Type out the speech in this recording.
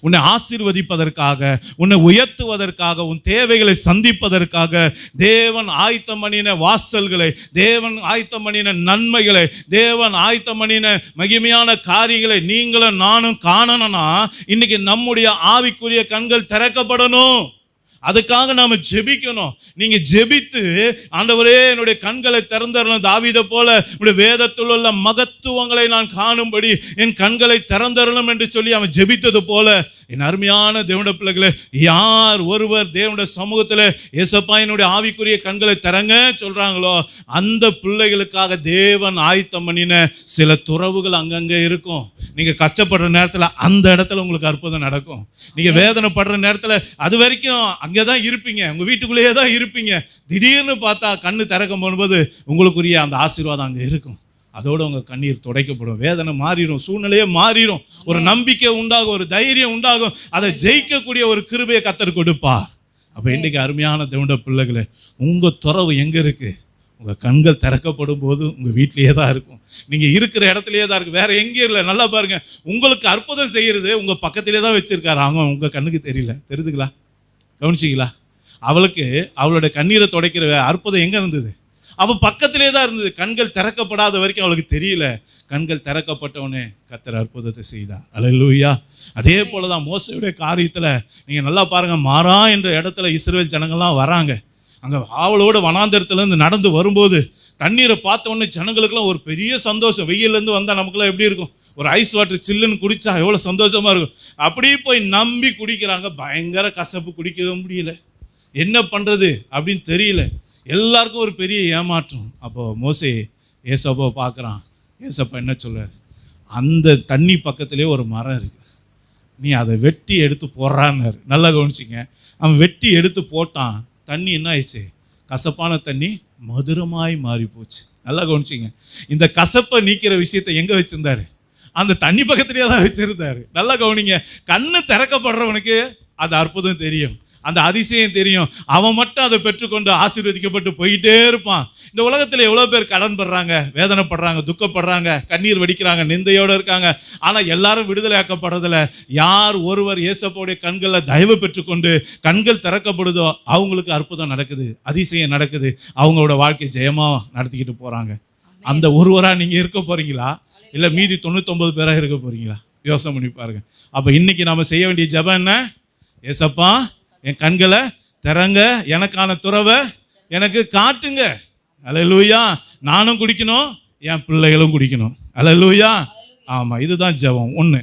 உன்னை ஆசீர்வதிப்பதற்காக, உன்னை உயர்த்துவதற்காக, உன் தேவைகளை சந்திப்பதற்காக தேவன் ஆயத்தம் பண்ணின வாசல்களை, தேவன் ஆயத்தம் பண்ணின நன்மைகளை, தேவன் ஆயத்தம் பண்ணின மகிமையான காரியங்களை நீங்களும் நானும் காணணும்னா இன்னைக்கு நம்முடைய ஆவிக்குரிய கண்கள் திறக்கப்படணும். அதுக்காக நாம ஜெபிக்கணும். நீங்க ஜெபித்து, ஆண்டவரே என்னுடைய கண்களை திறந்தரணும், தாவீதை போல உடைய வேதத்தில் உள்ள மகத்துவங்களை நான் காணும்படி என் கண்களை திறந்தரணும் என்று சொல்லி அவன் ஜெபித்தது போல, என் அருமையான தேவனுடைய பிள்ளைகளே, யார் ஒருவர் தேவனுடைய சமூகத்தில் ஏசப்பா என்னுடைய ஆவிக்குரிய கண்களை திறங்க சொல்றாங்களோ அந்த பிள்ளைகளுக்காக தேவன் ஆயத்தம் பண்ணின சில துறவுகள் அங்கங்கே இருக்கும். நீங்க கஷ்டப்படுற நேரத்தில் அந்த இடத்துல உங்களுக்கு அற்புதம் நடக்கும். நீங்க வேதனைப்படுற நேரத்தில் அது வரைக்கும் அங்கேதான் இருப்பீங்க, உங்க வீட்டுக்குள்ளேயே தான் இருப்பீங்க. திடீர்னு பார்த்தா கண்ணு திறக்கும் போது உங்களுக்குரிய அந்த ஆசீர்வாதம் அங்கே இருக்கும். அதோடு உங்க கண்ணீர் துடைக்கப்படும், வேதனை மாறிடும், சூழ்நிலையே மாறிடும், ஒரு நம்பிக்கை உண்டாகும், ஒரு தைரியம் உண்டாகும், அதை ஜெயிக்கக்கூடிய ஒரு கிருபையை கர்த்தர் கொடுப்பார். அப்போ இன்றைக்கு அருமையான தேவனுடைய பிள்ளைகளே, உங்க துறவு எங்கே இருக்கு? உங்கள் கண்கள் திறக்கப்படும் போது உங்கள் வீட்டிலேயே தான் இருக்கும், நீங்கள் இருக்கிற இடத்துலையே தான் இருக்குது, வேற எங்கேயும் இல்லை. நல்லா பாருங்க, உங்களுக்கு அற்புதம் செய்கிறது உங்கள் பக்கத்திலே தான் வச்சிருக்காரு. அவங்க உங்கள் கண்ணுக்கு தெரியல. தெரியுதுங்களா? கவனிச்சிங்களா? அவளுக்கு அவளோட கண்ணீரை துடைக்கிற அற்புதம் எங்கே இருந்தது? அவள் பக்கத்திலே தான் இருந்தது. கண்கள் திறக்கப்படாத வரைக்கும் அவளுக்கு தெரியல. கண்கள் திறக்கப்பட்டவனே கர்த்தர் அற்புதத்தை செய்தார். அல்லேலூயா. அதே போல தான் மோசேயுடைய காரியத்தில் நீங்கள் நல்லா பாருங்கள், மாறா என்ற இடத்துல இஸ்ரவேல் ஜனங்கள்லாம் வராங்க. அங்கே ஆவலோடு வனாந்தரத்துலேருந்து நடந்து வரும்போது தண்ணீரை பார்த்த உடனே ஜனங்களுக்குலாம் ஒரு பெரிய சந்தோஷம். வெயிலேருந்து வந்தால் நமக்குலாம் எப்படி இருக்கும்? ஒரு ஐஸ் வாட்டர் சில்லுன்னு குடித்தா எவ்வளோ சந்தோஷமாக இருக்கும். அப்படியே போய் நம்பி குடிக்கிறாங்க. பயங்கர கசப்பு, குடிக்கவே முடியல. என்ன பண்ணுறது அப்படின்னு தெரியல. எல்லாருக்கும் ஒரு பெரிய ஏமாற்றம். அப்போது மோசே ஏசப்பாவை பார்க்குறான். ஏசப்பா என்ன சொல்றாரு? அந்த தண்ணி பக்கத்துலேயே ஒரு மரம் இருக்குது, நீ அதை வெட்டி எடுத்து போடுறான்னாரு. நல்லா கவனிச்சிங்க. அவன் வெட்டி எடுத்து போட்டான். தண்ணி என்ன ஆயிடுச்சு? கசப்பான தண்ணி மதுரமாய் மாறி போச்சு. நல்லா கவனிச்சிங்க. இந்த கசப்பை நீக்கிற விஷயத்தை எங்கே வச்சுருந்தாரு? அந்த தண்ணி பக்கத்துலேயே தான் வச்சுருந்தாரு. நல்லா கவனிங்க. கண்ணு திறக்கப்படுறவனுக்கு அது அற்புதம் தெரியும், அந்த அதிசயம் தெரியும். அவன் மட்டும் அதை பெற்றுக்கொண்டு ஆசீர்வதிக்கப்பட்டு போயிட்டே இருப்பான். இந்த உலகத்தில் எவ்வளோ பேர் கடன் படுறாங்க, வேதனைப்படுறாங்க, துக்கப்படுறாங்க, கண்ணீர் வடிக்கிறாங்க, நிந்தையோடு இருக்காங்க. ஆனால் எல்லாரும் விடுதலை ஆக்கப்படுறதில்ல. யார் ஒருவர் இயேசுவோடைய கண்களில் தயவு பெற்றுக்கொண்டு கண்கள் திறக்கப்படுதோ அவங்களுக்கு அற்புதம் நடக்குது, அதிசயம் நடக்குது. அவங்களோட வாழ்க்கை ஜெயமாக நடத்திக்கிட்டு போகிறாங்க. அந்த ஒருவராக நீங்கள் இருக்க போகிறீங்களா, இல்லை மீதி 99 பேராக இருக்க போகிறீங்களா? யோசனை பண்ணி பாருங்க. அப்போ இன்னைக்கு நாம் செய்ய வேண்டிய ஜெபம் என்ன? ஏசப்பா என் கண்களை திறங்க, எனக்கான துறவை எனக்கு காட்டுங்க. அல்லேலூயா. நானும் குடிக்கணும், என் பிள்ளைகளும் குடிக்கணும். அல்லேலூயா. ஆமாம், இதுதான் ஜெபம். ஒன்று.